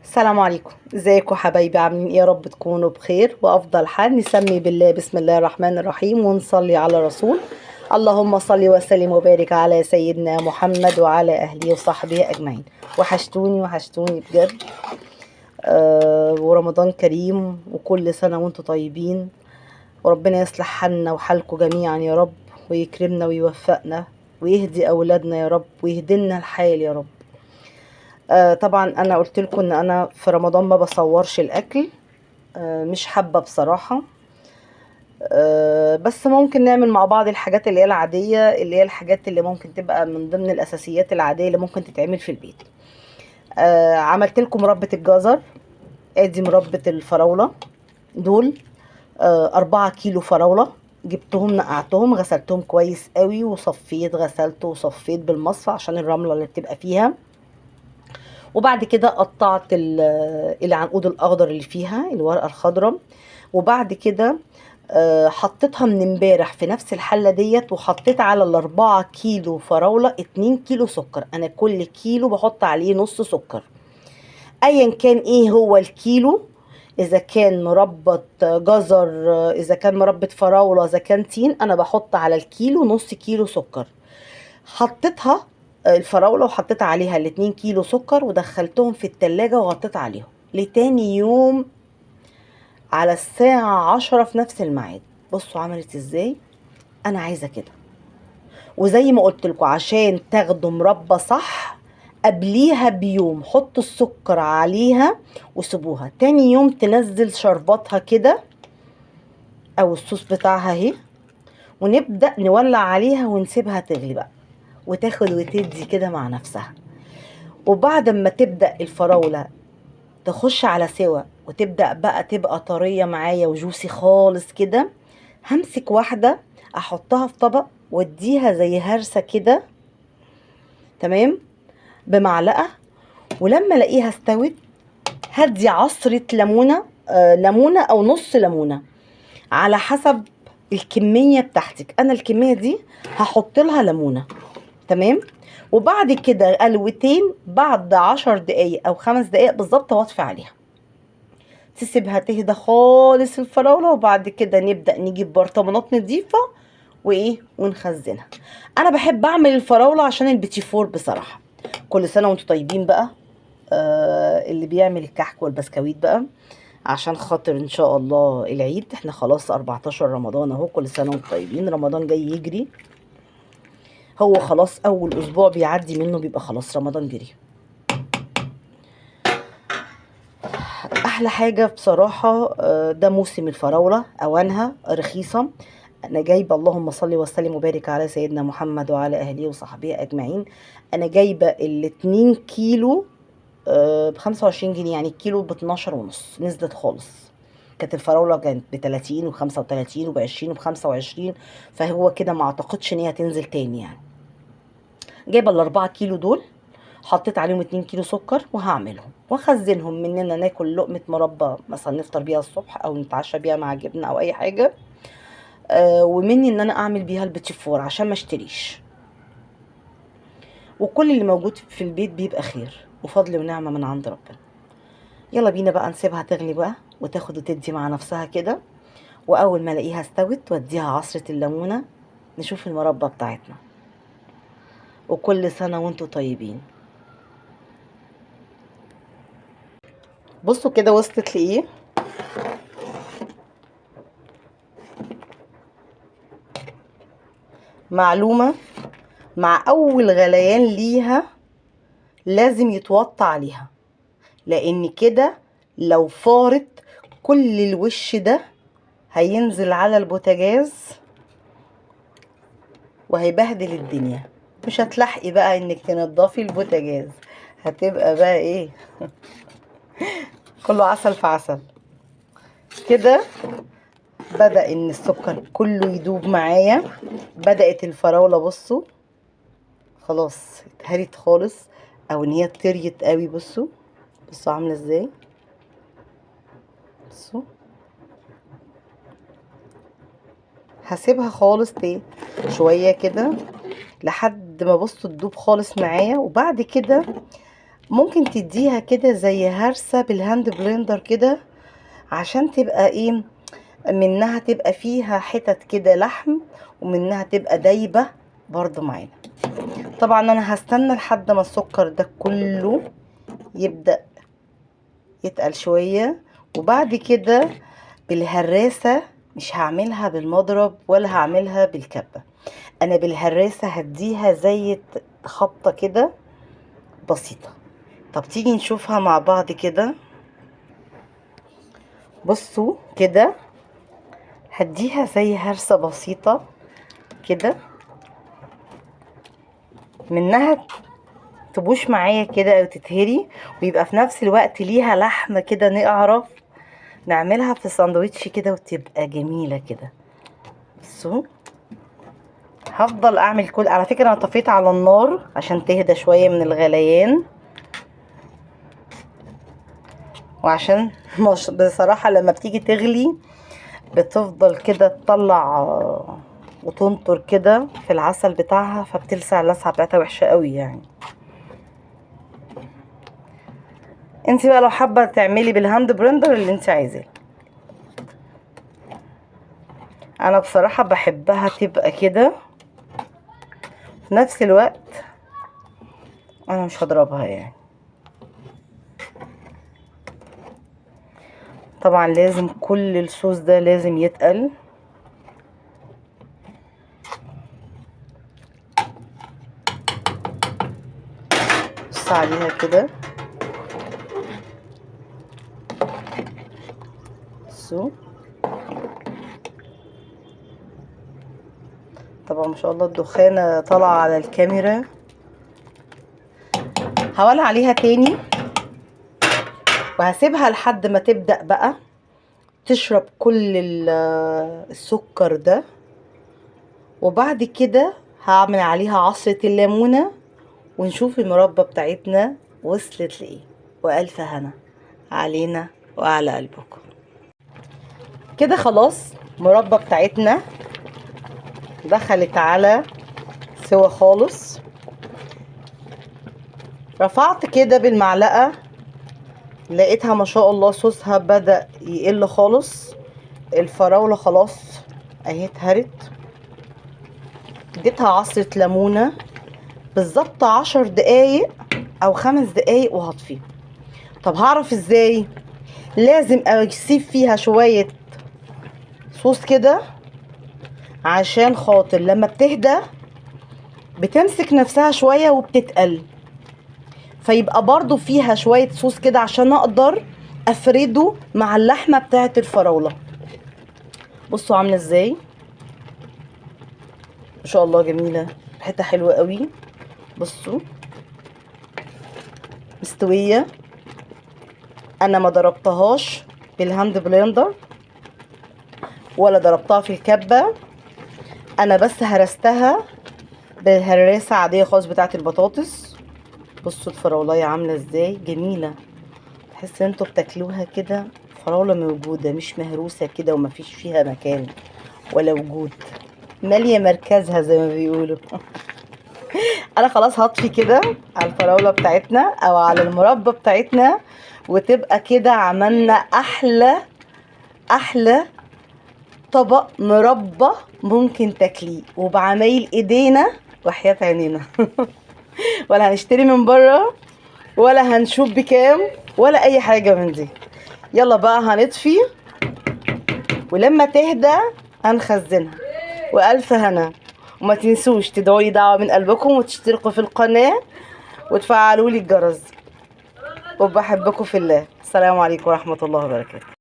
السلام عليكم، ازيكم حبايبي؟ عاملين ايه؟ يا رب تكونوا بخير وافضل حال. نسمي بالله بسم الله الرحمن الرحيم ونصلي على رسول. اللهم صل وسلم وبارك على سيدنا محمد وعلى اهله وصحبه اجمعين. وحشتوني وحشتوني بجد. ورمضان كريم وكل سنة وانتم طيبين، وربنا يصلح حالنا وحالكم جميعا يا رب، ويكرمنا ويوفقنا ويهدي اولادنا يا رب ويهدلنا الحال يا رب. طبعا انا قلت لكم ان انا في رمضان ما بصورش الاكل. مش حابه بصراحه. بس ممكن نعمل مع بعض الحاجات اللي هي العاديه، اللي هي الحاجات اللي ممكن تبقى من ضمن الاساسيات العاديه اللي ممكن تتعمل في البيت. عملت لكم مربى الجزر. ادي مربى الفراوله دول. 4 كيلو فراوله. جبتهم نقعتهم غسلتهم كويس قوي وصفيت، غسلت وصفيت بالمصفى عشان الرمله اللي بتبقى فيها. وبعد كده قطعت العنقود الاخضر اللي فيها الورقه الخضراء. وبعد كده حطيتها من امبارح في نفس الحله ديت، وحطيت على ال4 كيلو فراوله 2 كيلو سكر. انا كل كيلو بحط عليه نص سكر، ايا كان ايه هو الكيلو. اذا كان مربى جزر، اذا كان مربى فراوله، اذا كان تين، انا بحط على الكيلو نص كيلو سكر. حطيتها الفراولة وحطيت عليها ال2 كيلو سكر ودخلتهم في التلاجة وغطيت عليهم لتاني يوم على الساعة 10 في نفس الميعاد. بصوا عملت ازاي. انا عايزة كده. وزي ما قلت لكم عشان تاخدوا مربى صح، قبليها بيوم حطوا السكر عليها وسيبوها تاني يوم تنزل شرباتها كده او الصوص بتاعها اهي، ونبدأ نولع عليها ونسيبها تغلي بقى وتاخد وتدي كده مع نفسها. وبعد ما تبدأ الفراولة تخش على سوا وتبدأ بقى تبقى طرية معايا وجوسي خالص كده، همسك واحدة احطها في طبق واديها زي هرسة كده، تمام، بمعلقة. ولما الاقيها استوت هدي عصرة ليمونة، ليمونة او نص ليمونة على حسب الكمية بتاعتك. انا الكمية دي هحط لها ليمونة، تمام. وبعد كده قلوتين بعد 10 دقايق او 5 دقايق بالظبط واطفي عليها، تسيبها تهدى خالص الفراولة. وبعد كده نبدأ نجيب برطمانات نظيفة وايه ونخزنها. انا بحب اعمل الفراولة عشان البيتي فور بصراحة. كل سنة وانتم طيبين بقى. اللي بيعمل الكحك والبسكويت بقى عشان خاطر ان شاء الله العيد. احنا خلاص 14 رمضان اهو، كل سنة وانتم طيبين. رمضان جاي يجري، هو خلاص اول اسبوع بيعدي منه بيبقى خلاص رمضان جري. احلى حاجه بصراحه ده موسم الفراوله، اوانها رخيصه. انا جايبه، اللهم صل وسلم وبارك على سيدنا محمد وعلى اهله وصحبه اجمعين، انا جايبه ال2 كيلو ب25 جنيه، يعني الكيلو ب12 ونص. نزلت خالص. كانت الفراوله كانت ب30 و35 وب20 وب25، فهو كده ما اعتقدش ان هي هتنزل تاني يعني. جايبه ال4 كيلو دول، حطيت عليهم 2 كيلو سكر وهعملهم واخزنهم مننا ناكل لقمة مربى مثلا نفطر بيها الصبح او نتعشى بيها مع جبنة او اي حاجة. ومني ان انا اعمل بيها البيتي فور عشان ما اشتريش. وكل اللي موجود في البيت بيبقى خير وفضل ونعمة من عند ربنا. يلا بينا بقى نسيبها تغلي بقى وتاخد وتدي مع نفسها كده. واول ما الاقيها استوت واديها عصرة الليمونة، نشوف المربى بتاعتنا. وكل سنة وانتم طيبين. بصوا كده وصلت لايه. معلومة، مع اول غليان ليها لازم يتوطى عليها، لان كده لو فارت كل الوش ده هينزل على البوتاجاز وهيبهدل الدنيا. مش هتلحقي بقى انك تنضفي البوتاجاز، هتبقى بقى ايه كله عسل في عسل كده. بدأ ان السكر كله يدوب معايا، بدأت الفراولة بصوا خلاص اتهرت خالص، او ان هي طريت قوي. بصوا بصوا عامله ازاي. بصوا هسيبها خالص شويه كده لحد ما بصوا تدوب خالص معايا. وبعد كده ممكن تديها كده زي هرسة بالهاند بلندر كده، عشان تبقى ايه، منها تبقى فيها حتت كده لحم، ومنها تبقى دايبة برضو معانا. طبعا انا هستنى لحد ما السكر ده كله يبدأ يتقل شوية، وبعد كده بالهراسة، مش هعملها بالمضرب ولا هعملها بالكبة، انا بالهراسة هديها زي خبطة كده بسيطة. طب تيجي نشوفها مع بعض كده. بصوا كده، هديها زي هرسة بسيطة كده، منها تبوش معايا كده او تتهري، ويبقى في نفس الوقت ليها لحمة كده، نعرف نعملها في ساندوتش كده وتبقى جميلة كده. بصوا، هفضل اعمل كل، على فكرة انا طفيت على النار عشان تهدى شوية من الغليان، وعشان بصراحة لما بتيجي تغلي بتفضل كده تطلع وتنطر كده في العسل بتاعها، فبتلسع اللسعة بتاعتها وحشة قوي يعني. انت بقى لو حابة تعملي بالهاند بلندر اللي انت عايزاه، انا بصراحة بحبها تبقى كده. في نفس الوقت انا مش هضربها يعني. طبعا لازم كل الصوص ده لازم يتقل. بص عليها كده، بصوا. طبعا ما شاء الله الدخانة طالعة على الكاميرا. هولع عليها تاني وهسيبها لحد ما تبدأ بقى تشرب كل السكر ده، وبعد كده هعمل عليها عصرة الليمونة ونشوف المربى بتاعتنا وصلت لايه. والف هنا علينا وعلى قلبكم. كده خلاص المربى بتاعتنا دخلت على سوا خالص. رفعت كده بالمعلقة، لقيتها ما شاء الله صوصها بدأ يقل خالص. الفراولة خلاص اهي اتهرت. اديتها عصرة ليمونة بالظبط 10 دقايق او 5 دقايق وهطفيها. طب هعرف ازاي؟ لازم اسيب فيها شوية صوص كده، عشان خاطر لما بتهدى بتمسك نفسها شوية وبتتقل، فيبقى برضو فيها شوية صوص كده عشان اقدر افرده مع اللحمة بتاعة الفراولة. بصوا عاملة ازاي، ما شاء الله جميلة، ريحتها حلوة قوي. بصوا مستوية. انا ما ضربتهاش بالهاند بلندر ولا ضربتها في الكبة، انا بس هرستها بالهراسة عادية خالص بتاعة البطاطس. بصوا الفراولاية عاملة ازاي جميلة، تحس ان انتوا بتاكلوها كده فراولة موجودة مش مهروسة كده ومفيش فيها مكان ولا وجود، مالية مركزها زي ما بيقولوا. انا خلاص هطفي كده على الفراولة بتاعتنا او على المربى بتاعتنا، وتبقى كده عملنا احلى طبق مربى ممكن تاكليه وبعمايل ايدينا وحياة عينينا. ولا هنشتري من بره ولا هنشوف بكام ولا اي حاجة من دي. يلا بقى هنطفي، ولما تهدى هنخزنها. والف هنا، وما تنسوش تدعوا لي دعوة من قلبكم وتشتركوا في القناة وتفعلوا لي الجرس، وبحبكم في الله. السلام عليكم ورحمة الله وبركاته.